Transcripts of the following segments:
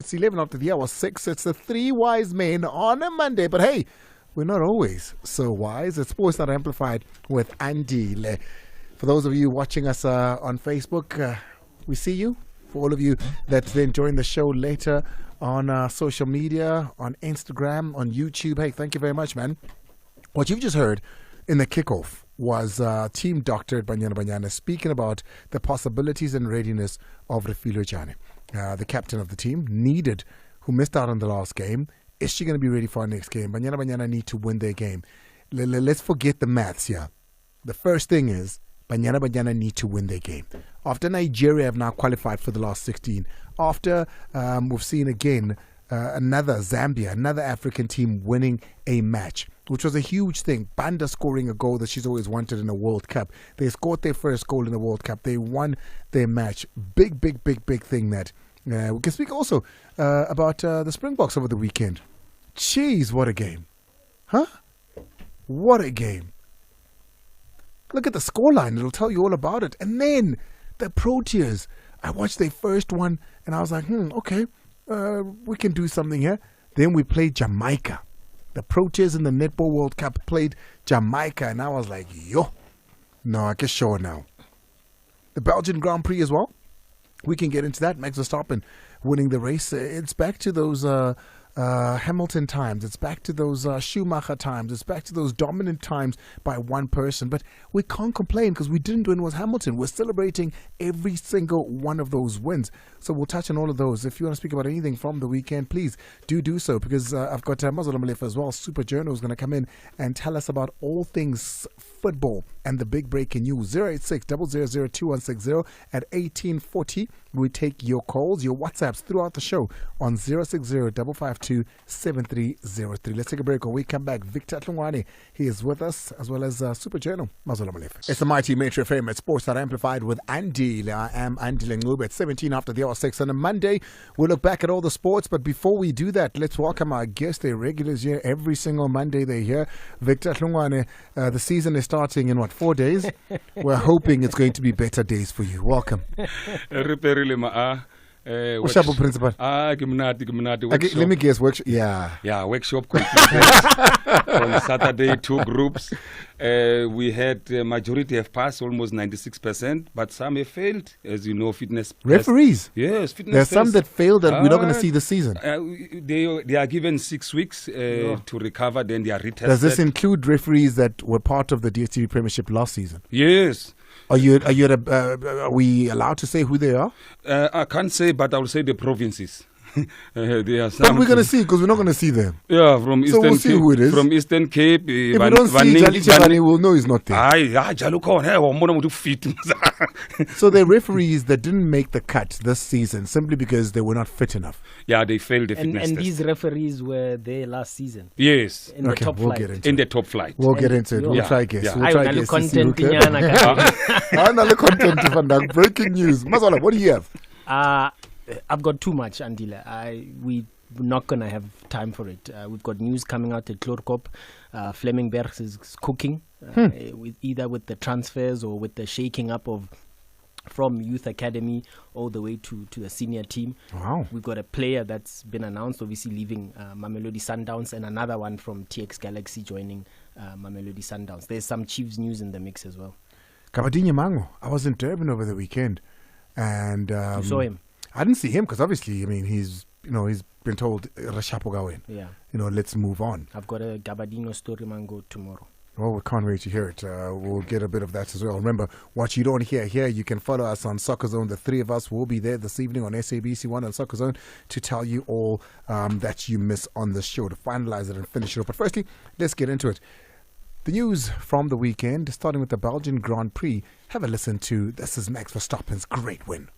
It's 11 after the hour 6. It's the three wise men on a Monday. But hey, we're not always so wise. It's Sports Not Amplified with Andile. For those of you watching us on Facebook, we see you. For all of you that's then join the show later on social media, on Instagram, on YouTube, hey, thank you very much, man. What you've just heard in the kickoff was Team Doctor at Banyana Banyana speaking about the possibilities and readiness of Refilwe Jane. The captain of the team, who missed out on the last game. Is she going to be ready for our next game? Banyana Banyana need to win their game. Let's forget the maths here. The first thing is Banyana Banyana need to win their game. After Nigeria have now qualified for the last 16, after we've seen again another Zambia, another African team winning a match, which was a huge thing. Banda scoring a goal that she's always wanted in a World Cup. They scored their first goal in the World Cup. They won their match. Big thing that. We can speak also about the Springboks over the weekend. Jeez, what a game. Huh? What a game. Look at the scoreline. It'll tell you all about it. And then the Proteas. I watched their first one and I was like, okay, we can do something here. Then we played Jamaica. The Proteas in the Netball World Cup played Jamaica. And I was like, no, I guess sure now. The Belgian Grand Prix as well. We can get into that. Max Verstappen winning the race. It's back to those Hamilton times. It's back to those Schumacher times. It's back to those dominant times by one person. But we can't complain because we didn't win with Hamilton. We're celebrating every single one of those wins. So we'll touch on all of those. If you want to speak about anything from the weekend, please do so, because I've got Mazolomalefa as well. Super Journal is going to come in and tell us about all things football and the big breaking news. 086-000-2160 at 1840. We take your calls, your WhatsApps throughout the show on 060-552-7303. Let's take a break. When we come back, Victor Tlungwane, he is with us, as well as Super Journal, Mazolomalefa. It's the mighty Metro FM at Sports That Amplified with Andile. I am Andile Ncube at 17 after the hour 6 on a Monday. We'll look back at all the sports, but before we do that, let's welcome our guests. They're regulars here every single Monday. They're here. Victor Tlungwane, the season is starting in 4 days? We're hoping it's going to be better days for you. Welcome. Workshop principal. Let me guess. Workshop. Yeah, workshop completed on Saturday. 2 groups. We had majority have passed, almost 96%, but some have failed. As you know, fitness referees. Yes, fitness. There's some that failed that we're not going to see this season. They are given 6 weeks to recover. Then they are retested. Does this include referees that were part of the DSTV Premiership last season? Yes. Are we allowed to say who they are? I can't say, but I will say the provinces. There are some. But we're going to see, because we're not going to see them. Yeah, from Eastern Cape. We'll see who it is. From Eastern Cape. If we don't see Jali Chavani, we'll know he's not there. So the referees that didn't make the cut this season simply because they were not fit enough. Yeah, they failed the fitness and test. these referees were there last season. Yes. In the top flight. In the top flight. We'll get into it. We'll try guess. We'll try guess. Breaking news. Mazola, what do you have? I've got too much, Andile. We're not going to have time for it. We've got news coming out at Klorkop. Flemingberg is cooking, either with the transfers or with the shaking up of from youth academy all the way to the senior team. Wow. We've got a player that's been announced, obviously leaving Mamelodi Sundowns, and another one from TX Galaxy joining Mamelodi Sundowns. There's some Chiefs news in the mix as well. Kabadinho Mhango. I was in Durban over the weekend, and you saw him. I didn't see him because obviously, I mean, he's been told Rashapo Gawen. Yeah. Let's move on. I've got a Gabadinho story, Mhango, tomorrow. Well, we can't wait to hear it. We'll get a bit of that as well. Remember, what you don't hear here, you can follow us on Soccer Zone. The three of us will be there this evening on SABC1 and Soccer Zone to tell you all that you miss on the show, to finalize it and finish it up. But firstly, let's get into it. The news from the weekend, starting with the Belgian Grand Prix. Have a listen to this is Max Verstappen's great win.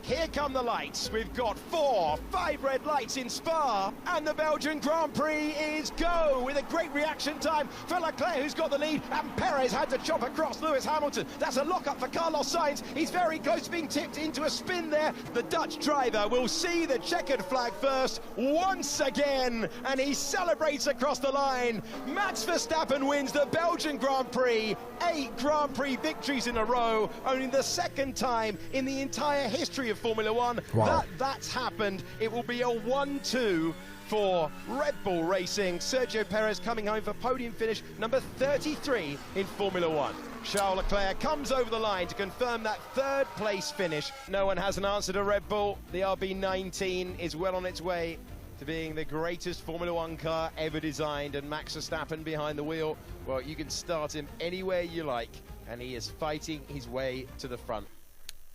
Here come the lights. We've got 5 red lights in Spa, and the Belgian Grand Prix is go with a great reaction time for Leclerc, who's got the lead, and Perez had to chop across Lewis Hamilton. That's a lock-up for Carlos Sainz. He's very close to being tipped into a spin there. The Dutch driver will see the checkered flag first once again, and he celebrates across the line. Max Verstappen wins the Belgian Grand Prix. 8 Grand Prix victories in a row, only the second time in the entire history of Formula One. Wow. That's happened. It will be a 1-2 for Red Bull Racing. Sergio Perez coming home for podium finish number 33 in Formula One. Charles Leclerc comes over the line to confirm that third place finish. No one has an answer to Red Bull. The RB19 is well on its way to being the greatest Formula One car ever designed, and Max Verstappen behind the wheel, well, you can start him anywhere you like, and he is fighting his way to the front.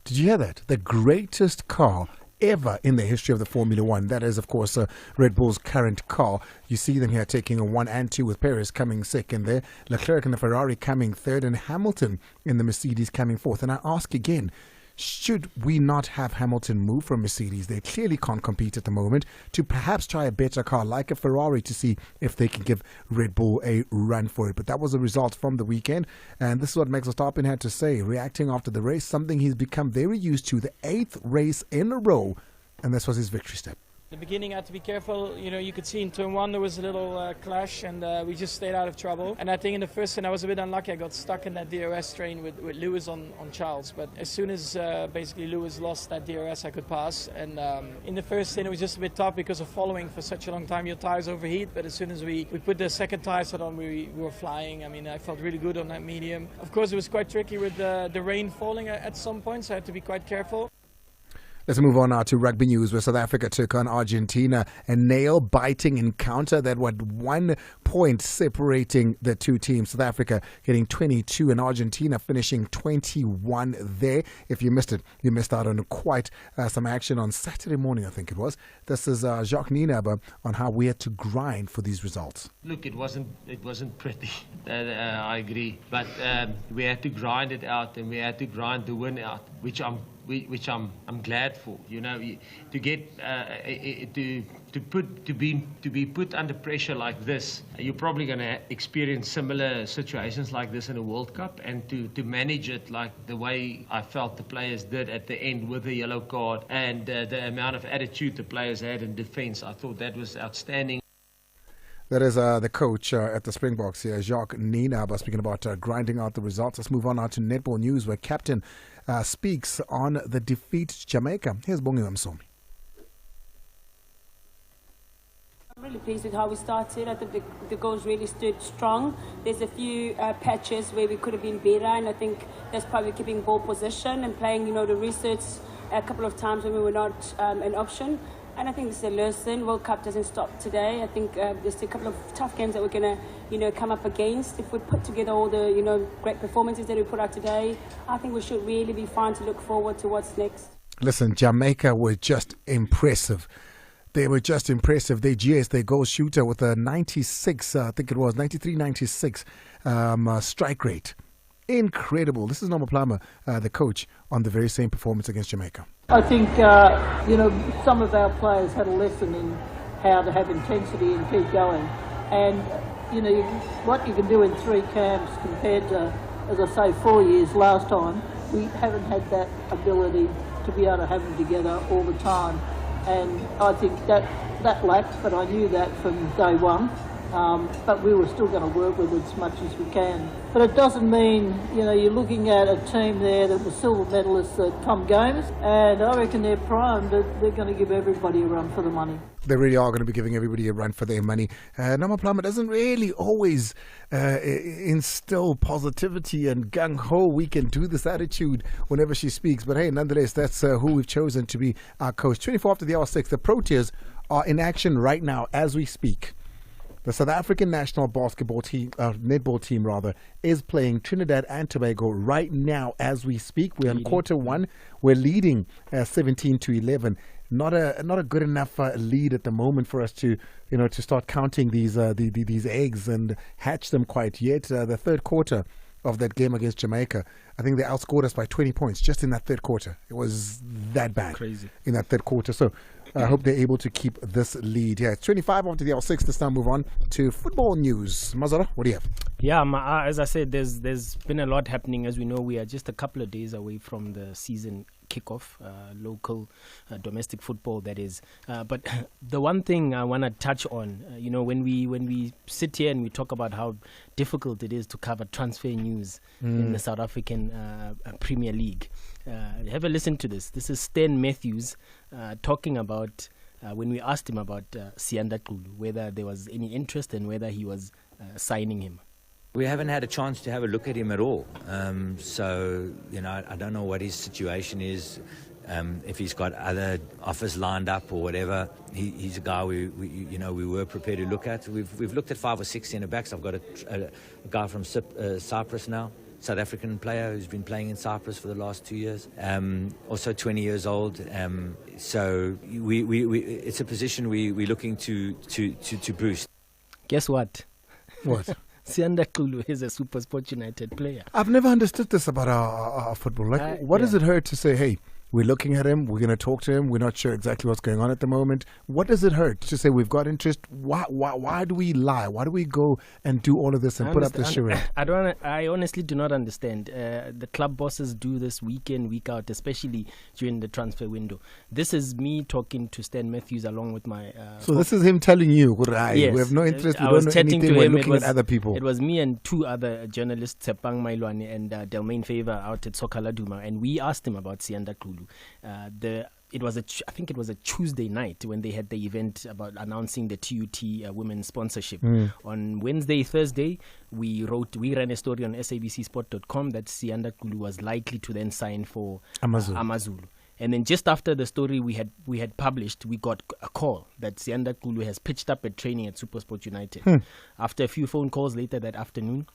Did you hear that? The greatest car ever in the history of the Formula One. That is, of course, Red Bull's current car. You see them here taking a 1 and 2 with Perez coming second there, Leclerc in the Ferrari coming third, and Hamilton in the Mercedes coming fourth. And I ask again, should we not have Hamilton move from Mercedes? They clearly can't compete at the moment, to perhaps try a better car like a Ferrari to see if they can give Red Bull a run for it. But that was the result from the weekend, and this is what Max Verstappen had to say, reacting after the race, something he's become very used to, the 8th race in a row, and this was his victory step. In the beginning, I had to be careful. You know, you could see in turn 1 there was a little clash, and we just stayed out of trouble. And I think in the first turn I was a bit unlucky. I got stuck in that DRS train with Lewis on Charles. But as soon as basically Lewis lost that DRS, I could pass. And in the first turn it was just a bit tough because of following for such a long time. Your tires overheat. But as soon as we put the second tire set on, we were flying. I mean, I felt really good on that medium. Of course, it was quite tricky with the rain falling at some points. So I had to be quite careful. Let's move on now to rugby news, where South Africa took on Argentina. A nail-biting encounter that was 1 point separating the two teams. South Africa getting 22 and Argentina finishing 21 there. If you missed it, you missed out on quite some action on Saturday morning, I think it was. This is Jacques Nienaber on how we had to grind for these results. Look, it wasn't pretty. I agree, but we had to grind it out, and we had to grind the win out, which I'm glad for. You know, to get to be put under pressure like this, you're probably going to experience similar situations like this in a World Cup, and to manage it like the way I felt the players did at the end with the yellow card, and the amount of attitude the players had in defence, I thought that was outstanding. That is the coach at the Springboks here, Jacques Nienaber, speaking about grinding out the results. Let's move on now to netball news, where captain speaks on the defeat to Jamaica. Here's Bongi Msomi. I'm really pleased with how we started. I think the goals really stood strong. There's a few patches where we could have been better, and I think that's probably keeping ball position and playing, the research a couple of times when we were not an option. And I think this is a lesson. World Cup doesn't stop today. I think there's a couple of tough games that we're going to, come up against. If we put together all the, great performances that we put out today, I think we should really be fine to look forward to what's next. Listen, Jamaica were just impressive. They were just impressive. They GS, their goal shooter, with a 96, I think it was 93-96 strike rate. Incredible. This is Norma Plummer, the coach, on the very same performance against Jamaica. I think, some of our players had a lesson in how to have intensity and keep going. And, what you can do in 3 camps compared to, as I say, 4 years last time, we haven't had that ability to be able to have them together all the time. And I think that lacked, but I knew that from day one. But we were still going to work with it as much as we can. But it doesn't mean, you're looking at a team there that was silver medalists at Tom Games, and I reckon they're primed, but they're going to give everybody a run for the money. They really are going to be giving everybody a run for their money. Norma Plummer doesn't really always instill positivity and gung-ho, we can do this attitude whenever she speaks. But hey, nonetheless, that's who we've chosen to be our coach. 24 after the hour 6, the Proteas are in action right now as we speak. The South African national basketball team, netball team rather, is playing Trinidad and Tobago right now as we speak. We're in quarter 1. We're leading 17-11. Not a good enough lead at the moment for us to start counting these eggs and hatch them quite yet. The third quarter of that game against Jamaica, I think they outscored us by 20 points just in that third quarter. It was that bad. Crazy. In that third quarter. So I hope they're able to keep this lead. Yeah, it's 25 after the hour 6. Let's now move on to football news. Mazara, what do you have? Yeah, as I said, there's been a lot happening. As we know, we are just a couple of days away from the season kickoff, local domestic football, that is. But the one thing I want to touch on, when we sit here and we talk about how difficult it is to cover transfer news in the South African Premier League, have a listen to this. This is Stan Matthews talking about when we asked him about Sianda Xulu, whether there was any interest and whether he was signing him. We haven't had a chance to have a look at him at all. So, I don't know what his situation is, if he's got other offers lined up or whatever. He's a guy we were prepared to look at. We've looked at 5 or 6 centre backs. I've got a guy from Cyprus now, South African player who's been playing in Cyprus for the last 2 years, also 20 years old. So it's a position we're looking to boost. Guess what? What? Sianda Xulu is a Super Sport United player. I've never understood this about our football. Like, what does it hurt to say, hey, we're looking at him, we're going to talk to him, we're not sure exactly what's going on at the moment? What does it hurt to say we've got interest? Why do we lie? Why do we go and do all of this and put up this charade? I honestly do not understand. The club bosses do this week in, week out, especially during the transfer window. This is me talking to Stan Matthews along with my... so this is him telling you, yes, we have no interest, we don't know anything, we're looking at other people. It was me and 2 other journalists, Tsepang Mailwane and Delmain Favor out at Sokaladuma, and we asked him about Sianda Xulu. I think it was a Tuesday night when they had the event about announcing the TUT women's sponsorship. On Wednesday, Thursday, we ran a story on sabcsport.com that Sianda Xulu was likely to then sign for Amazulu. And then just after the story we had published, we got a call that Sianda Xulu has pitched up at training at SuperSport United. After a few phone calls later that afternoon,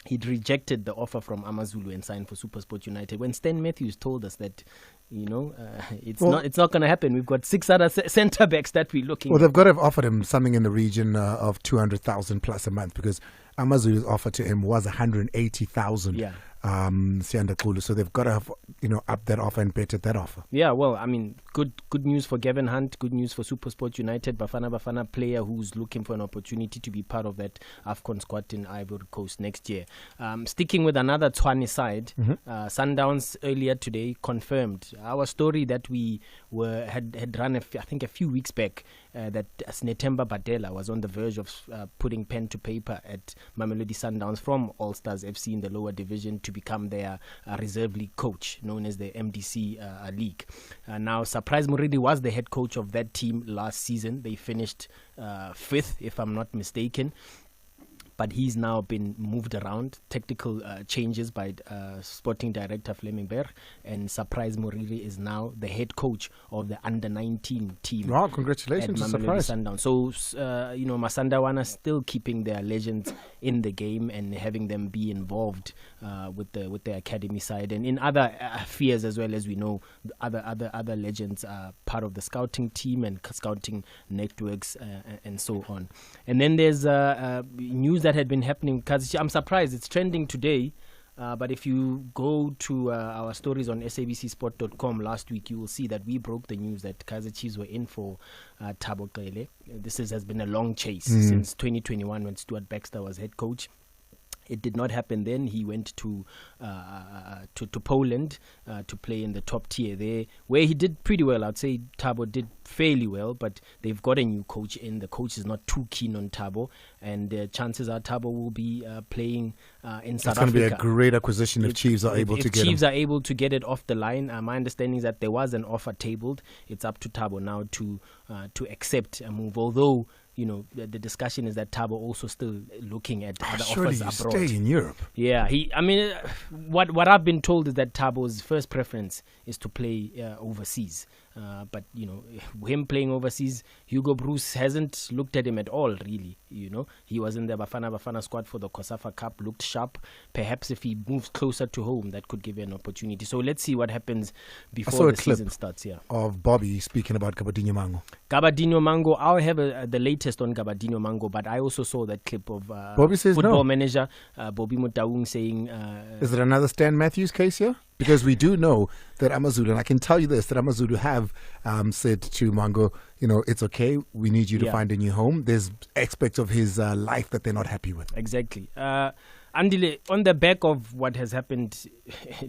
he'd rejected the offer from Amazulu and signed for SuperSport United. When Stan Matthews told us that, it's not going to happen. We've got 6 other centre backs that we're looking. Well, they've got to have offered him something in the region of 200,000 plus a month, because Amazulu's offer to him was 180,000. Yeah. Sianda Xulu. So they've got to have upped that offer and bettered that offer. Yeah, well, I mean, good news for Gavin Hunt, good news for SuperSport United. Bafana player who's looking for an opportunity to be part of that AFCON squad in Ivory Coast next year. Sticking with another Tshwane side, Sundowns earlier today confirmed our story that we had run I think a few weeks back, that Snetemba Badela was on the verge of putting pen to paper at Mamelodi Sundowns from All Stars FC in the lower division to become their reserve league coach, known as the MDC League. Now, Surprise Moridi was the head coach of that team last season. They finished 5th, if I'm not mistaken. But he's now been moved around. Technical changes by sporting director Fleming Berg, and Surprise Moriri is now the head coach of the under-19 team. Wow, congratulations to Surprise. Sundowns. So, Masandawana still keeping their legends in the game and having them be involved with the academy side, and in other spheres as well. As we know, other legends are part of the scouting team and scouting networks and so on. And then there's news that had been happening. I'm surprised it's trending today, but if you go to our stories on sabcsport.com last week, you will see that we broke the news that Kaizer Chiefs were in for Thabo Cele. This has been a long chase since 2021 when Stuart Baxter was head coach. It did not happen then. He went to Poland to play in the top tier there, where he did pretty well. I'd say Thabo did fairly well, but they've got a new coach in. The coach is not too keen on Thabo, and chances are Thabo will be playing in South Africa. It's going to be a great acquisition if Chiefs are able to get him. If Chiefs are able to get it off the line. My understanding is that there was an offer tabled. It's up to Thabo now to accept a move, although the discussion is that Thabo also still looking at other offers abroad. Stay in Europe. Yeah, what I've been told is that Thabo's first preference is to play overseas. But him playing overseas, Hugo Bruce hasn't looked at him at all, really. He was in the Bafana squad for the Kosafa Cup, looked sharp. Perhaps if he moves closer to home, that could give you an opportunity. So let's see what happens before the season starts. Yeah. Of Bobby speaking about Gabadinho Mhango. Gabadinho Mhango, I'll have the latest on Gabadinho Mhango, but I also saw that clip of Bobby says football manager Bobby Mutaung saying... is it another Stan Matthews case here? Because we do know that Amazulu, and I can tell you this, that Amazulu have said to Mhango, it's okay, we need you to find a new home. There's aspects of his life that they're not happy with. Exactly. Andile, on the back of what has happened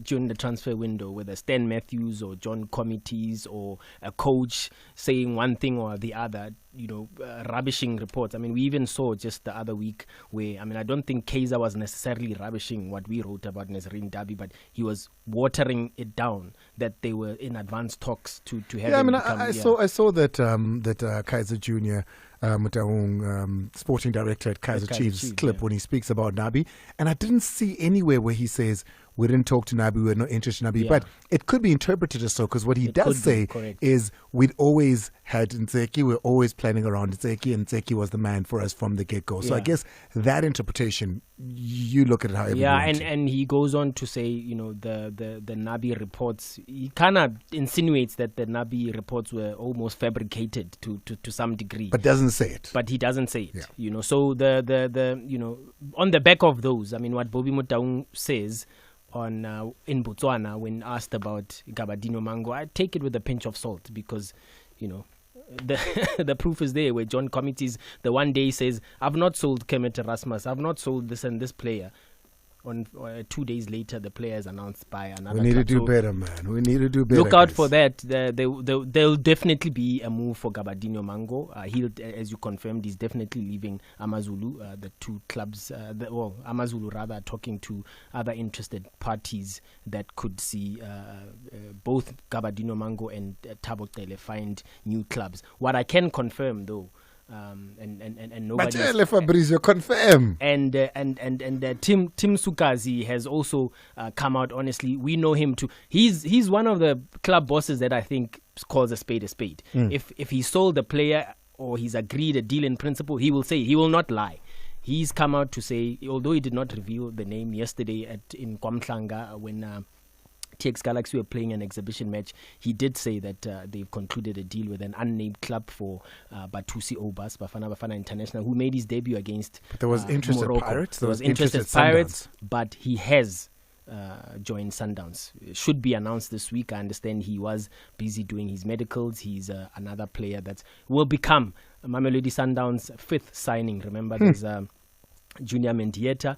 during the transfer window, whether Stan Matthews or John Committees or a coach saying one thing or the other, rubbishing reports. I mean, we even saw just the other week where, I don't think Kaizer was necessarily rubbishing what we wrote about Nazarene Derby, but he was watering it down that they were in advanced talks to have him become... I saw that Kaizer Jr., Mutaung, sporting director at Kaizer Chiefs clip when he speaks about Nabi, and I didn't see anywhere where he says we didn't talk to Nabi, we're not interested in Nabi, but it could be interpreted as so, because what he does say is we'd always had Ntseki, we're always planning around Ntseki, and Ntseki was the man for us from the get-go. So I guess that interpretation, you look at it however you want. And he goes on to say, the Nabi reports, he kind of insinuates that the Nabi reports were almost fabricated to some degree. But doesn't say it. But he doesn't say it, So the on the back of those, what Bobby Mutaung says on in Botswana when asked about Gabadinho Mhango, I take it with a pinch of salt because, the proof is there where John Committees the one day says, I've not sold Kemet Erasmus, I've not sold this and this player. On 2 days later, the player is announced by another. We need to do better, man. We need to do better. Look out for that. There'll definitely be a move for Gabadinho Mhango. He'll, as you confirmed, he's definitely leaving Amazulu. The two clubs, Amazulu rather, talking to other interested parties that could see both Gabadinho Mhango and Thabo Cele find new clubs. What I can confirm, though, and nobody. But Fabrizio, confirm. And Tim Sukazi has also come out. Honestly, we know him too. He's one of the club bosses that I think calls a spade a spade. If he sold the player or he's agreed a deal in principle, he will say, he will not lie. He's come out to say, although he did not reveal the name yesterday in KwaMhlanga when TX Galaxy were playing an exhibition match, he did say that they've concluded a deal with an unnamed club for Bathusi Aubaas, Bafana International, who made his debut against But there was interested Morocco. Pirates. There was interested Pirates, but he has joined Sundowns. It should be announced this week. I understand he was busy doing his medicals. He's another player that will become Mamelodi Sundowns' fifth signing. Remember, there's Junior Mendieta,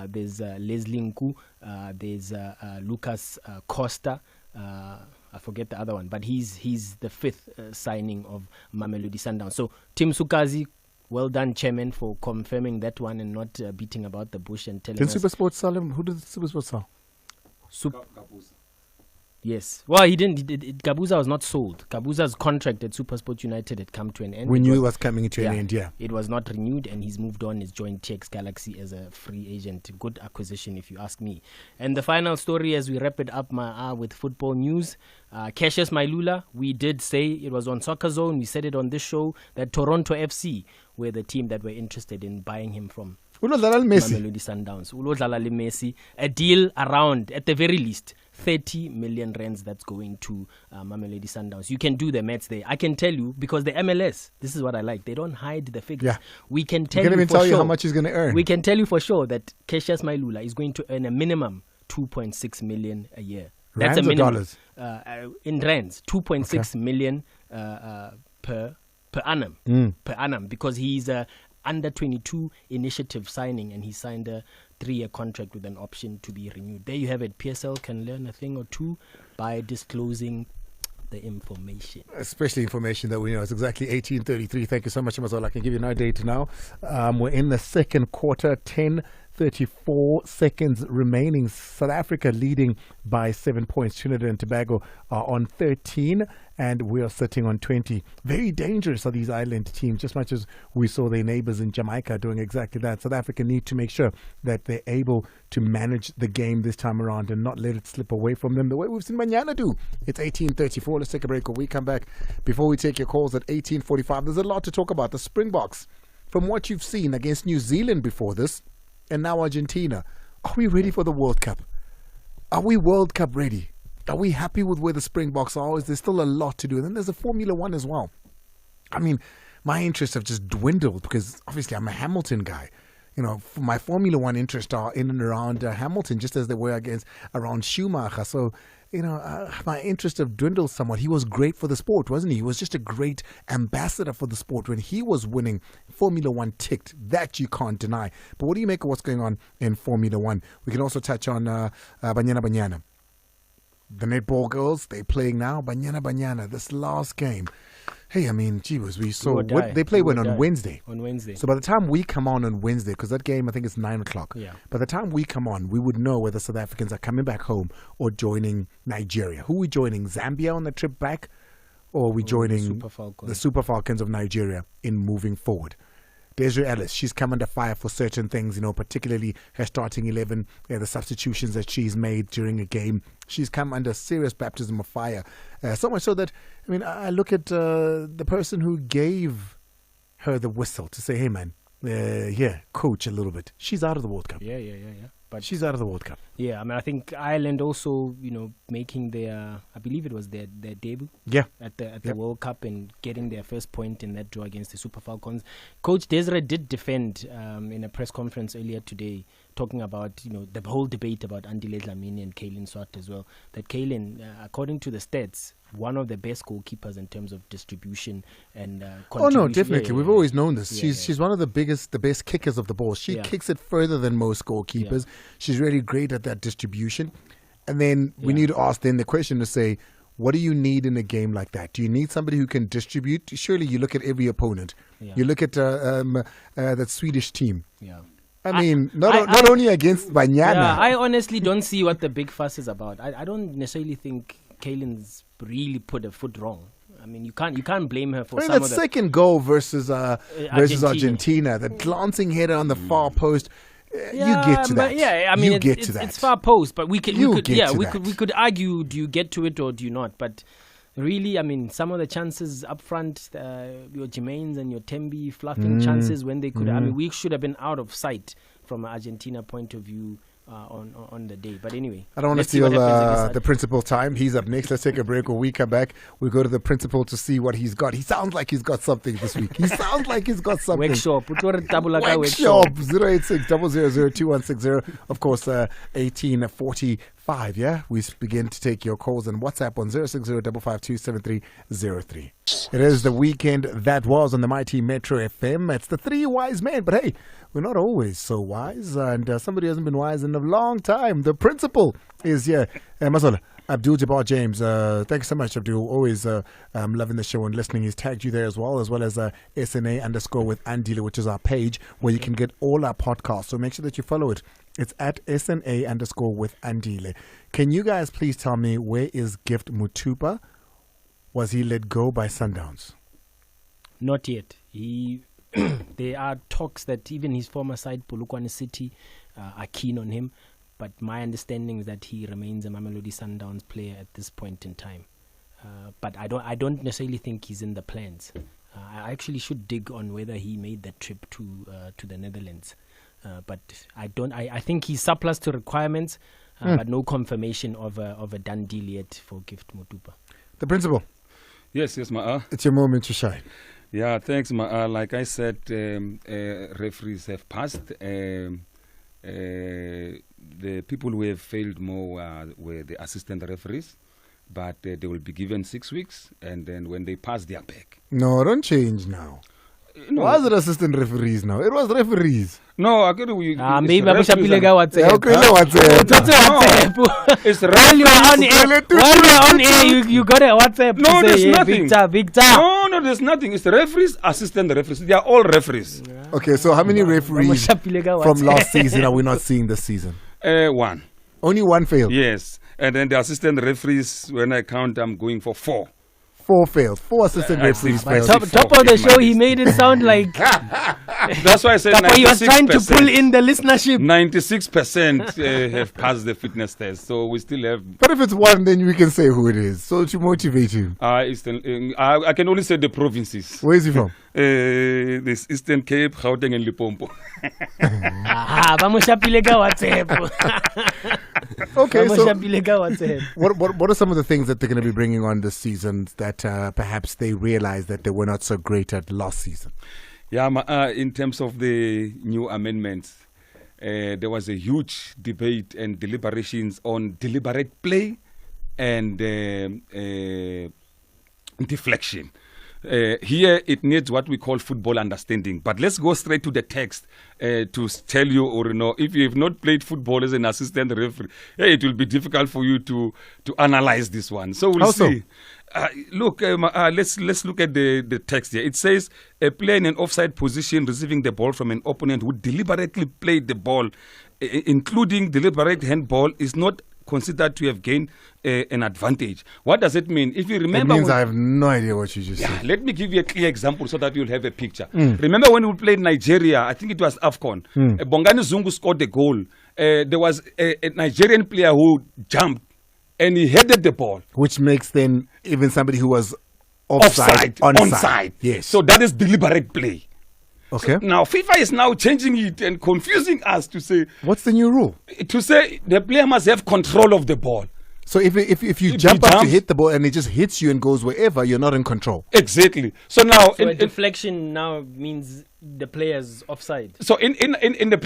there's Leslie Nku, there's Lucas Costa, I forget the other one, but he's the fifth signing of Mamelodi Sundowns. So Tim Sukazi, well done, Chairman, for confirming that one and not beating about the bush and telling us. Did Supersport sell him? Who did Supersport sell? Yes. Well, he didn't. Gabuza was not sold. Gabuza's contract at SuperSport United had come to an end. We knew it was coming to an end, It was not renewed, and he's moved on. He's joined TX Galaxy as a free agent. Good acquisition, if you ask me. And the final story as we wrap it up with football news. Cassius Mailula, we did say it was on Soccer Zone. We said it on this show that Toronto FC were the team that were interested in buying him from Mamelodi Sundowns. Messi. A deal around, at the very least, 30 million rands that's going to Mamelodi Sundowns. You can do the maths there. I can tell you, because the MLS, this is what I like, they don't hide the figures. Yeah. We can tell you you even for tell sure. You how much he's going to earn. We can tell you for sure that Cassius Mailula is going to earn a minimum 2.6 million a year. That's rands a minimum. Or dollars? In rands, 2.6 million per annum. Per annum, because he's under 22 initiative signing, and he signed a 3-year contract with an option to be renewed. There you have it. PSL can learn a thing or two by disclosing the information. Especially information that we know. It's exactly 18:33. Thank you so much, Mazola. I can give you no date now. We're in the second quarter, 10:34 seconds remaining. South Africa leading by 7 points. Trinidad and Tobago are on 13, and we are sitting on 20. Very dangerous are these island teams, just much as we saw their neighbours in Jamaica doing exactly that. South Africa need to make sure that they're able to manage the game this time around and not let it slip away from them the way we've seen Banyana do. It's 18:34. Let's take a break. When we come back, before we take your calls at 18:45, there's a lot to talk about. The Springboks, from what you've seen against New Zealand before this, and now Argentina, are we ready for the World Cup? Are we World Cup ready? Are we happy with where the Springboks are? Is there still a lot to do? And then there's a Formula One as well. I mean, my interests have just dwindled because obviously I'm a Hamilton guy. You know, my Formula One interests are in and around Hamilton, just as they were around Schumacher. So my interest have dwindled somewhat. He was great for the sport, wasn't he? He was just a great ambassador for the sport. When he was winning, Formula One ticked. That you can't deny. But what do you make of what's going on in Formula One? We can also touch on Banyana. The netball girls, they're playing now. Banyana, this last game. Hey, I mean, we saw they play on Wednesday. On Wednesday. So by the time we come on Wednesday, because that game I think is 9 o'clock. Yeah. By the time we come on, we would know whether South Africans are coming back home or joining Nigeria. Who are we joining? Zambia on the trip back, or are we joining the Super Falcons of Nigeria in moving forward? Desiree Ellis, she's come under fire for certain things, particularly her starting 11, the substitutions that she's made during a game. She's come under serious baptism of fire. So much so that, I look at the person who gave her the whistle to say, hey, man, coach a little bit. She's out of the World Cup. Yeah. But she's out of the World Cup. Yeah, I think Ireland also, making their, I believe it was their debut. Yeah. At the World Cup and getting their first point in that draw against the Super Falcons. Coach Desiree did defend in a press conference earlier today, talking about, the whole debate about Andile Dlamini and Kaylin Swart as well. That Kaylin, according to the stats, one of the best goalkeepers in terms of distribution and contribution. Oh no, definitely. We've always known this. She's one of the best kickers of the ball. She kicks it further than most goalkeepers. She's really great at that distribution. And then we need to ask then the question to say, what do you need in a game like that? Do you need somebody who can distribute? Surely you look at every opponent. Yeah. You look at that Swedish team. Yeah. Not only against Banyana. Yeah, I honestly don't see what the big fuss is about. I don't necessarily think Kaylin's really put a foot wrong. You can't blame her for some of the second goal versus Argentina, the glancing header on the far post. You get to that. It's far post, but we could argue, do you get to it or do you not? But really, some of the chances up front, your Jermaines and your Tembi fluffing chances when they could. We should have been out of sight from an Argentina point of view on the day. But anyway, I don't want to steal the principal time. He's up next. Let's take a break. When we come back, we go to the principal to see what he's got. He sounds like he's got something this week. Workshop 086 000 2160. Of course, 1845. Yeah, we begin to take your calls and WhatsApp on 060 552 7303. It is the weekend that was on the mighty Metro FM. It's the three wise men, but hey, we're not always so wise, and somebody hasn't been wise in a long time. The principal is here. Mazola, Abdul Jabbar James. Thanks so much, Abdul. Always loving the show and listening. He's tagged you there as well as SNA_ with Andile, which is our page where you can get all our podcasts. So make sure that you follow it. It's at SNA_ with Andile. Can you guys please tell me, where is Gift Mutupa? Was he let go by Sundowns? Not yet. There are talks that even his former side, Polokwane City, are keen on him. But my understanding is that he remains a Mamelodi Sundowns player at this point in time. But I don't necessarily think he's in the plans. I actually should dig on whether he made that trip to the Netherlands. But I think he's surplus to requirements, but no confirmation of a done deal yet for Gift Mutupa. The principal. Yes, Ma'a. It's your moment to shine. Yeah, thanks, Ma'a. Like I said, referees have passed. The people who have failed more were the assistant referees, but they will be given 6 weeks, and then when they pass, they are back. No, don't change now. No. Why is it assistant referees now? It was referees. No, I get we. Maybe I should be what's it. It's while you're on air, you got a WhatsApp. No, there's nothing. Big time. No, there's nothing. It's the referees, assistant referees. They are all referees. Yeah. Okay, so how many referees from last season are we not seeing this season? One. Only one failed. Yes, and then the assistant referees, when I count, I'm going for 4. 4 failed. 4 assistant referees failed. Top of the show, he made it sound like. That's why I said 96%. He was trying to pull in the listenership. 96% have passed the fitness test, so we still have. But if it's one, then we can say who it is. So to motivate you. I can only say the provinces. Where is he from? This Eastern Cape, Gauteng, and Limpopo. Okay, so what are some of the things that they're going to be bringing on this season that perhaps they realized that they were not so great at last season? Yeah, in terms of the new amendments, there was a huge debate and deliberations on deliberate play and deflection. Here it needs what we call football understanding. But let's go straight to the text to tell you, or if you have not played football as an assistant referee, it will be difficult for you to analyze this one. So we'll see. Look, let's look at the text here. It says a player in an offside position receiving the ball from an opponent who deliberately played the ball, including deliberate handball, is not considered to have gained an advantage. What does it mean? If you remember, it means I have no idea what you just said. Let me give you a clear example so that you'll have a picture. Remember when we played Nigeria, I think it was AFCON, Bongani Zungu scored the goal. There was a Nigerian player who jumped and he headed the ball. Which makes then even somebody who was offside. Onside. Yes. So that is deliberate play. Okay. So now FIFA is now changing it and confusing us to say, what's the new rule? To say the player must have control of the ball. So if you jump up to hit the ball and it just hits you and goes wherever, you're not in control. Exactly. So now a deflection now means the player's offside. So in the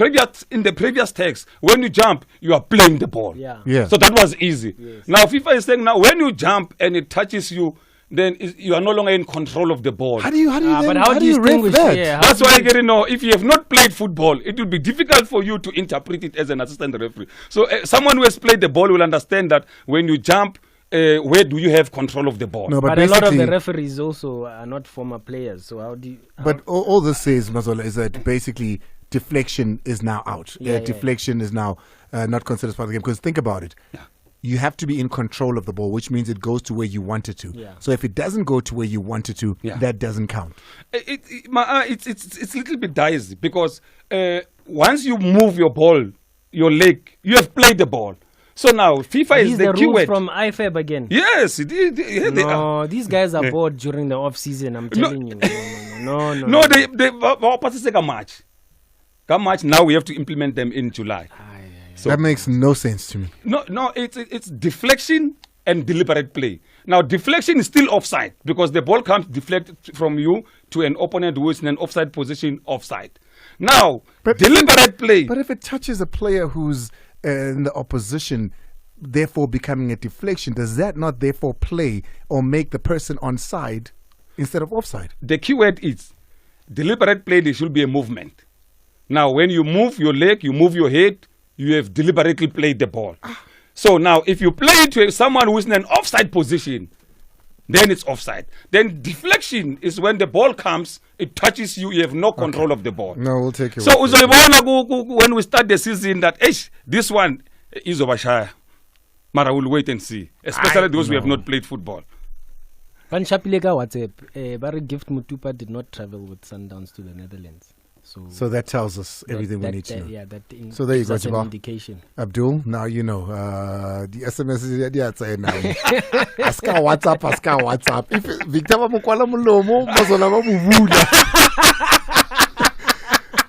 previous text, when you jump, you are playing the ball. Yeah. So that was easy. Yes. Now FIFA is saying now when you jump and it touches you, then you are no longer in control of the ball. How do you distinguish that? Yeah, that's why I get to know, if you have not played football, it will be difficult for you to interpret it as an assistant referee. So someone who has played the ball will understand that when you jump, where do you have control of the ball? No, but a lot of the referees also are not former players. So how do you... But all this says, Mazola, is that basically deflection is now out. Deflection is now not considered part of the game. Because think about it. Yeah. You have to be in control of the ball, which means it goes to where you want it to. Yeah. So if it doesn't go to where you want it to, that doesn't count. It's a little bit dicey because once you move your ball, your leg, you have played the ball. So now FIFA is the keyword. From IFAB again. Yes, these guys are bored during the off season. I'm telling you. No. No, they match. Now we have to implement them in July. So that makes no sense to me. No, it's deflection and deliberate play. Now, deflection is still offside because the ball comes deflected from you to an opponent who is in an offside position, offside. Now, deliberate play. But if it touches a player who's in the opposition, therefore becoming a deflection, does that not therefore play or make the person onside instead of offside? The key word is deliberate play. There should be a movement. Now, when you move your leg, you move your head, you have deliberately played the ball. So now, if you play it to someone who is in an offside position, then it's offside. Then deflection is when the ball comes, it touches you, you have no control of the ball. No, we'll take it. So when we start the season, that this one is Obashaya. Mara will wait and see, especially those who have not played football. Panchapilega WhatsApp, Barry Gift Mutupa did not travel with Sundowns to the Netherlands. So that tells us everything we need to know. Yeah, so there you go, Jabal. Indication. Abdul, now you know. The SMS is now. Aska WhatsApp. If Victor Mukwala Mulomo, Mazola Mubula.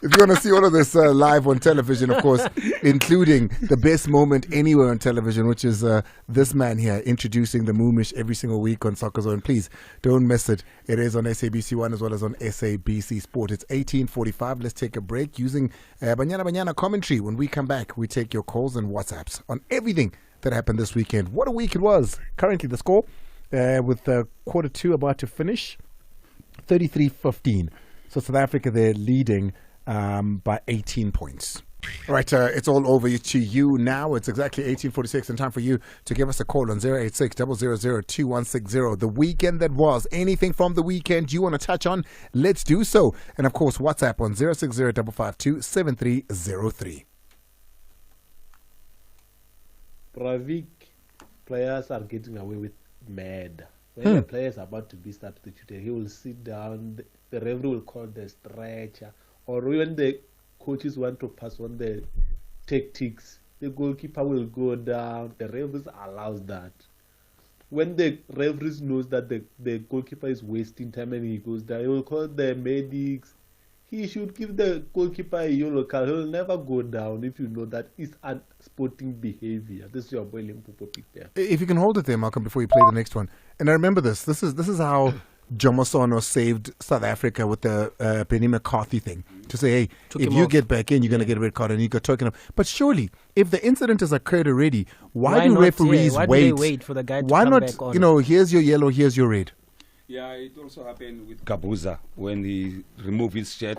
If you want to see all of this live on television, of course, including the best moment anywhere on television, which is this man here introducing the Moomish every single week on Soccer Zone. Please don't miss it. It is on SABC 1 as well as on SABC Sport. It's 18:45. Let's take a break using Banyana commentary. When we come back, we take your calls and WhatsApps on everything that happened this weekend. What a week it was. Currently the score with quarter two about to finish, 33-15. So South Africa, they're leading by 18 points. All right, it's all over to you now. It's exactly 18:46 and time for you to give us a call on 086-000-2160. The weekend that was. Anything from the weekend you want to touch on, let's do so. And of course, WhatsApp on 060-552-7303. Pravik, players are getting away with mad. When the players are about to be substituted, he will sit down, the referee will call the stretcher. Or when the coaches want to pass on the tactics, the goalkeeper will go down. The referees allows that. When the referees knows that the goalkeeper is wasting time and he goes down, he will call the medics. He should give the goalkeeper a yellow card. He will never go down if you know that it's unsporting behavior. This is your boy Limpopo pick there. If you can hold it there, Malcolm, before you play the next one. And I remember this. This is how Jomosono saved South Africa with the Benny McCarthy thing to say, hey, Took if him you off. get back in, you're going to get a red card, and he got taken up. But surely, if the incident has occurred already, why do not? referees Why do wait? they wait for the guy to why come not? back on? You know, here's your yellow, here's your red. Yeah, it also happened with Kabuza when he removed his shirt.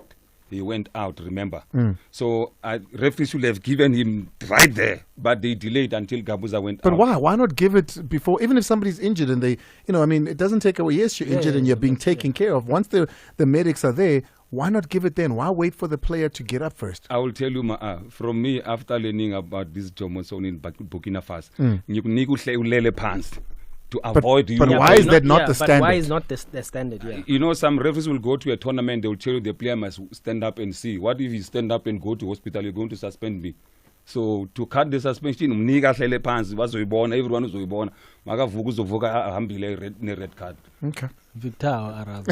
He went out, remember? So referees should have given him right there, but they delayed until Kabuza went But out. why? Why not give it before? Even if somebody's injured and they, you know, I mean, it doesn't take away. Yes, you're injured and you're being taken care of. Once the medics are there, why not give it then? Why wait for the player to get up first? I will tell you, from me, after learning about this Jomonson in Burkina Faso, you need to ulele pants to avoid you. But Yeah, why is that not the but standard? why is not the standard? Yeah. You know, some referees will go to a tournament, they will tell you the player must stand up and see. What if you stand up and go to hospital, you're going to suspend me? So to cut the suspension, everyone is born. Red card. Okay. Victor Arab.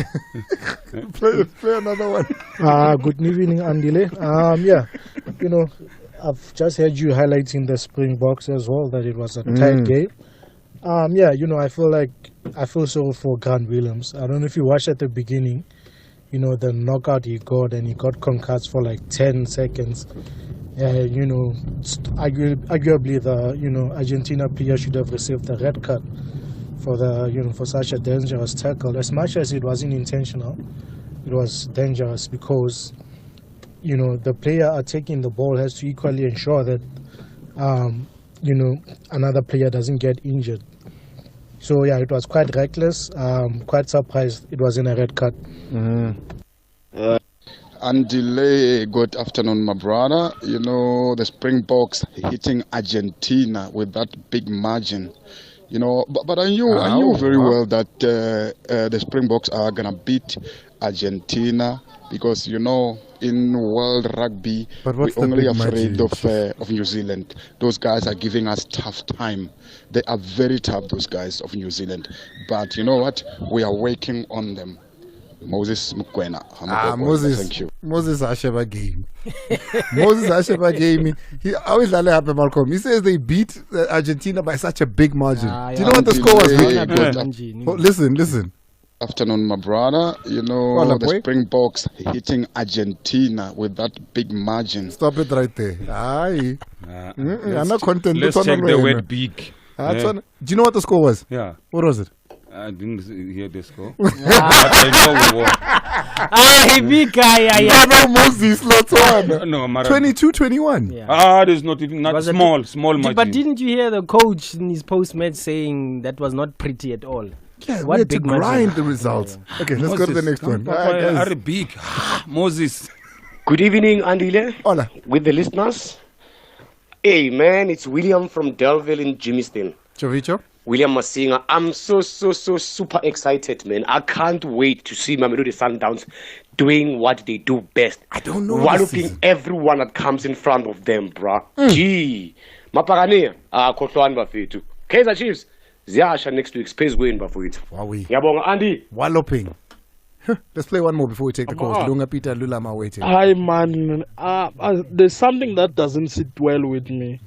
Play another one. Good evening, Andile. Yeah, you know, I've just heard you highlighting the Springboks as well, that it was a tight game. Yeah, you know, I feel sorry for Grant Williams. I don't know if you watched at the beginning, you know, the knockout he got, and he got concussed for like 10 seconds. You know, arguably the, you know, Argentina player should have received the red card for the, you know, for such a dangerous tackle. As much as it wasn't intentional, it was dangerous because, you know, the player attacking the ball has to equally ensure that, you know, another player doesn't get injured. So yeah, it was quite reckless. Quite surprised it wasn't a red card. Andile, good afternoon, my brother. You know, the Springboks hitting Argentina with that big margin. You know, but I knew very well that the Springboks are gonna beat Argentina because, you know, in world rugby we're only afraid of New Zealand. Those guys are giving us tough time. They are very tough, those guys of New Zealand. But you know what? We are working on them. Moses Mukwena. Thank you. Moses Asheba game. Moses Asheba game. He always happen, Malcolm. He says they beat Argentina by such a big margin. Do you know what the score was? Listen. Afternoon, my brother. You know, the Springboks hitting Argentina with that big margin. Stop it right there. Aye. I'm not content. Let's check the word big. Do you know what the score was? Yeah. What was it? I didn't hear the score. But I know we won. Big guy. Moses, lot one. No, 22-21. Yeah. There's not small margin. But didn't you hear the coach in his post-match saying that was not pretty at all? Yeah, we had to grind the results. Yeah. Okay, let's go to the next one. Are big. Moses. Good evening, Andile. Hola. With the listeners. Hey, man, it's William from Delville in Jimiston. Chovicho. William Masinga. I'm so super excited, man. I can't wait to see Mamelodi Sundowns doing what they do best. I don't know. Walloping everyone that comes in front of them, bruh. Gee. Mapagania. Khohlwane bafethu. Kaizer Chiefs. Ziyasha next week. Space win bafethu. Wawi. Ngiyabonga, Andy. Walloping. Let's play one more before we take the calls. Lunga Peter Lulama waiting. Hi, man. There's something that doesn't sit well with me.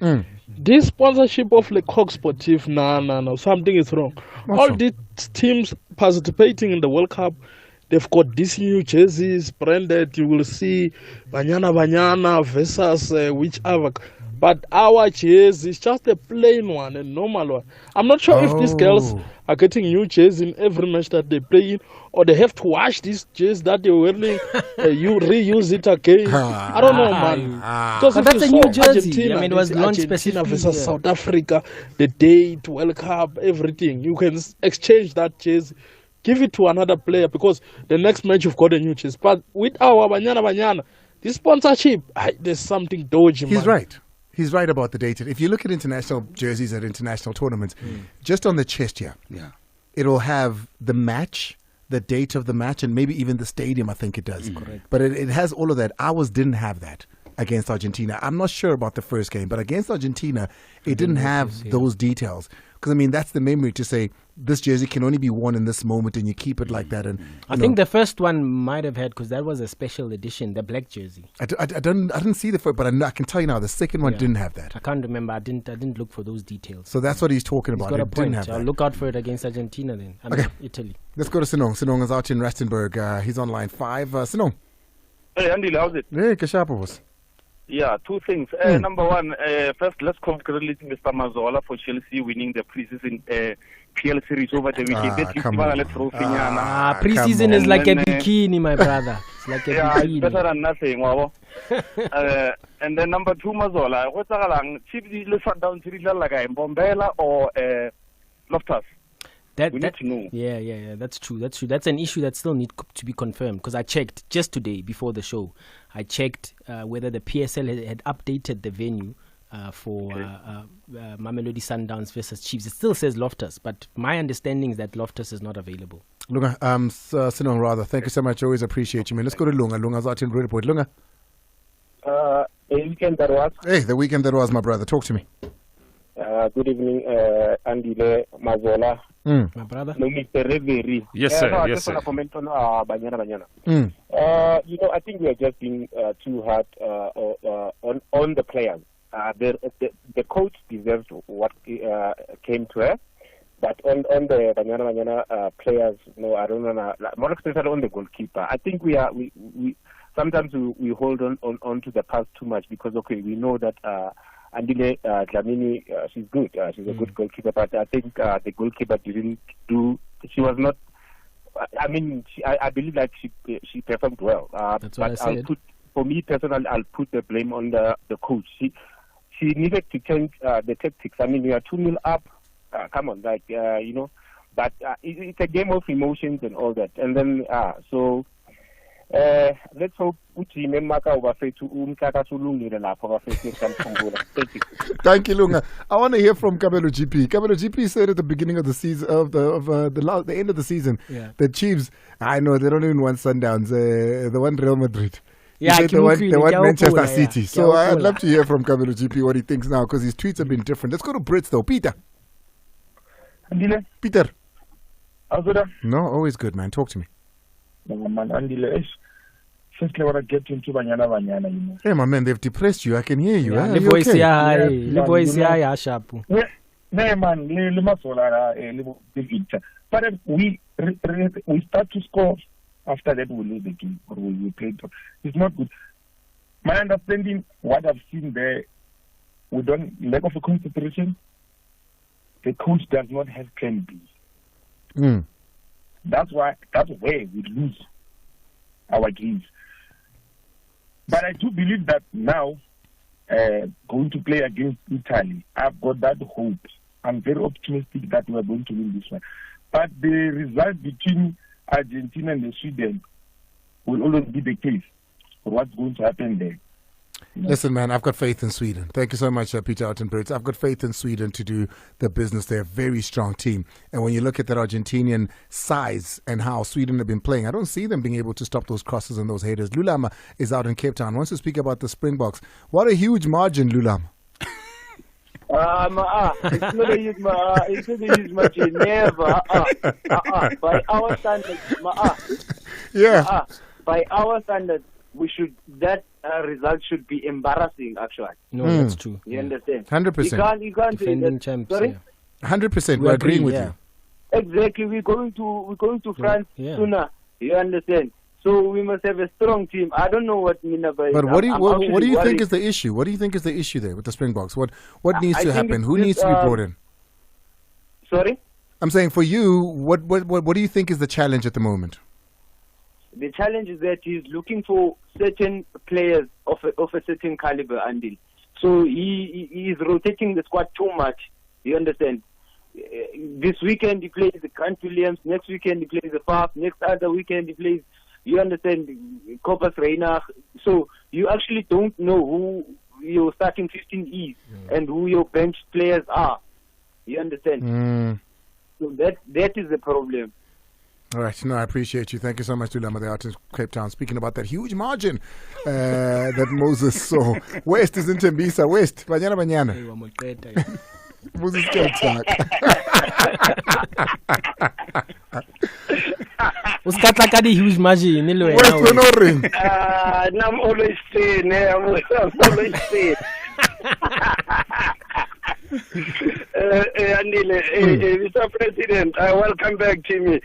This sponsorship of Le Coq Sportif, no, something is wrong. All these teams participating in the World Cup, they've got these new jerseys branded. You will see Banyana versus whichever. But our jersey is just a plain one, a normal one. I'm not sure if these girls are getting new jerseys in every match that they play in, or they have to wash these jerseys that they're wearing, you reuse it again. I don't know, man. Because but that's a new jersey. Argentina, I mean, it was launched Argentina specifically versus South Africa, the date, World Cup, everything. You can exchange that jersey. Give it to another player because the next match you've got a new jersey. But with our Banyana, this sponsorship, there's something dodgy, man. He's right. He's right about the date. If you look at international jerseys at international tournaments, just on the chest here, it'll have the match, the date of the match, and maybe even the stadium, I think it does. Correct. But it has all of that. Ours didn't have that against Argentina. I'm not sure about the first game, but against Argentina, it didn't have those details. Because, I mean, that's the memory to say this jersey can only be worn in this moment and you keep it like that. And I think the first one might have had, because that was a special edition, the black jersey. I didn't see the first, but I can tell you now, the second one didn't have that. I can't remember. I didn't look for those details. So that's what he's talking about. He's got a point. I'll look out for it against Argentina then. I mean, Italy. Let's go to Sinong. Sinong is out in Rustenburg. He's on line 5. Sinong. Hey, Andile, how's it? Hey, Kashapo was. Yeah, two things. Number one, first, let's congratulate Mr. Mazola for Chelsea winning the preseason PL series over the weekend. Preseason is like a bikini, my brother. It's like a bikini. It's better than nothing. And then number two, Mazola, what's the Chief Sundowns like a Bombela or Loftus? We need to know. Yeah, that's true. That's an issue that still needs to be confirmed, because I checked just today before the show. I checked whether the PSL had updated the venue for Mamelodi Sundowns versus Chiefs. It still says Loftus, but my understanding is that Loftus is not available. Lunga, Sinong rather, thank you so much. Always appreciate you, man. Let's go to Lunga. Lunga's out in Report. Lunga. The weekend that was. Hey, the weekend that was, my brother. Talk to me. Good evening, Andile, Mazola. My brother. No, Mr. Reverie. Yes, sir. I Yes, just sir. want to comment on Banyana. I think we are just being too hard on the players. The coach deserves what came to her, but on the Banyana players, no, I don't know. More especially on the goalkeeper. I think we sometimes we hold on to the past too much, because we know that. Andile Dlamini, she's good. She's a good goalkeeper, but I think the goalkeeper didn't do. She was not. I mean, I believe that she performed well. That's what I said. For me personally, I'll put the blame on the coach. She needed to change the tactics. I mean, we are 2-0 up. Come on, But it's a game of emotions and all that. And then so. Let's hope Thank you, Lunga. I want to hear from Kabelo GP. Kabelo GP said at the beginning of the season, the end of the season, the Chiefs. I know they don't even want Sundowns. They want Real Madrid. They want Manchester City. So I'd love to hear from Kabelo GP what he thinks now, because his tweets have been different. Let's go to Brits though. Peter. Andile. Peter. How's it? No, always good, man. Talk to me. Andile. Firstly, I want to get into Banyana. Hey, my man, they've depressed you. I can hear you. The voice here, sharp. No, man, but we start to score. After that, we lose the game, or we play. It's not good. My understanding, what I've seen there, we don't lack of a concentration. The coach does not have plan B. That's where we lose our games. But I do believe that now, going to play against Italy, I've got that hope. I'm very optimistic that we are going to win this one. But the result between Argentina and Sweden will always be the case for what's going to happen there. Listen, man, I've got faith in Sweden. Thank you so much, Peter Altenbrits. I've got faith in Sweden to do the business. They're a very strong team. And when you look at that Argentinian size and how Sweden have been playing, I don't see them being able to stop those crosses and those headers. Lulama is out in Cape Town. Wants to speak about the Springboks. What a huge margin, Lulama. It's not a huge margin. Never. By our standards, by our standards, that result should be embarrassing. Actually, no, that's true. You understand? 100%. You can't defending champs. Sorry, 100%. We're agreeing with you. Exactly. We're going to France sooner. You understand? So we must have a strong team. I don't know what Minaba is. But what do you think is the issue? What do you think is the issue there with the Springboks? What needs to happen? Who needs to be brought in? Sorry? I'm saying for you, what do you think is the challenge at the moment? The challenge is that he's looking for certain players of a certain caliber, Andile. So he is rotating the squad too much. You understand? This weekend he plays the Grant Williams. Next weekend he plays the Faf. Next other weekend he plays. You understand, Corpus Reina. So you actually don't know who your starting 15 is and who your bench players are. You understand? So that is the problem. All right. No, I appreciate you. Thank you so much, Lulama, the out in Cape Town. Speaking about that huge margin that Moses saw. West is in Tembisa. West. Banyana. Moses Keltak. Uskatla ka di huge margin le wena. West we no ring. I'm always saying, I'm always saying. Andile, Mr. President, welcome back to me.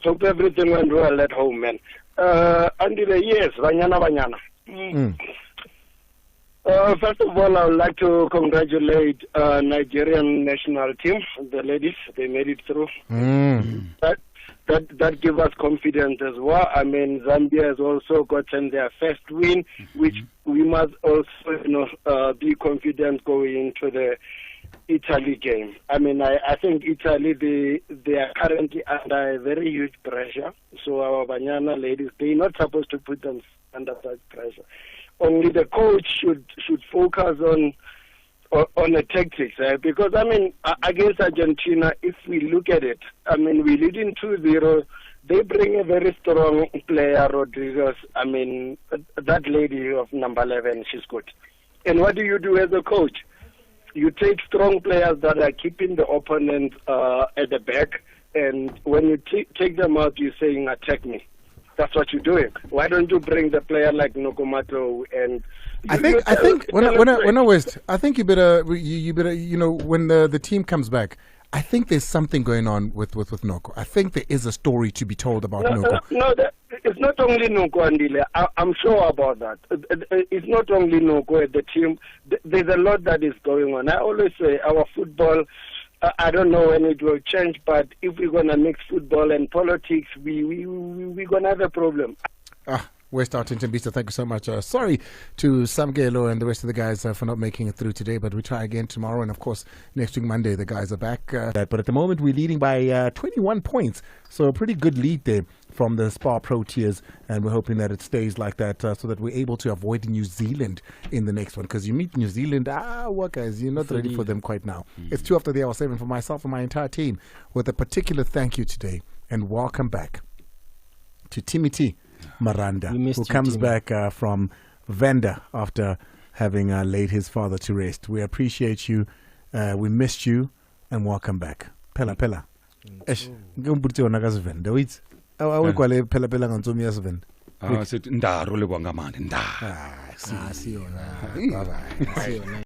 Hope everything went well at home, man. Andile, yes, Banyana. First of all, I would like to congratulate Nigerian national team, the ladies. They made it through. That give us confidence as well. I mean, Zambia has also gotten their first win, which we must also, be confident going into the Italy game. I mean, I think Italy, they are currently under a very huge pressure. So our Banyana ladies, they're not supposed to put them under such pressure. Only the coach should focus on the tactics, because I mean, against Argentina, if we look at it, I mean, we lead in 2-0. They bring a very strong player, Rodriguez. I mean, that lady of number 11, she's good. And what do you do as a coach? You take strong players that are keeping the opponent at the back, and when you take them out, you're saying, attack me. That's what you're doing. Why don't you bring the player like Nokomato and? I think when I was, I think you better when the team comes back. I think there's something going on with Noko. I think there is a story to be told about Noko. No, it's not only Noko, Andile. I'm sure about that. It's not only Noko at the team. There's a lot that is going on. I always say our football. I don't know when it will change, but if we're gonna mix football and politics, we're gonna have a problem. West Artington Bisa, thank you so much. Sorry to Samgelo and the rest of the guys for not making it through today, but we try again tomorrow, and of course next week Monday the guys are back. But at the moment we're leading by 21 points, so a pretty good lead there from the Spar Proteas, and we're hoping that it stays like that so that we're able to avoid New Zealand in the next one, because you meet New Zealand, what guys, you're not ready for them quite now. It's 2 after the hour 7 for myself and my entire team, with a particular thank you today and welcome back to Timothy Maranda, who comes back from Venda after having laid his father to rest. We appreciate you, we missed you, and welcome back. Pela ngumbuti wona kaSivenda wait awekwale phela ngantsumi yaSivenda sithi ndaro le kwangamani nda siyona bye bye siyona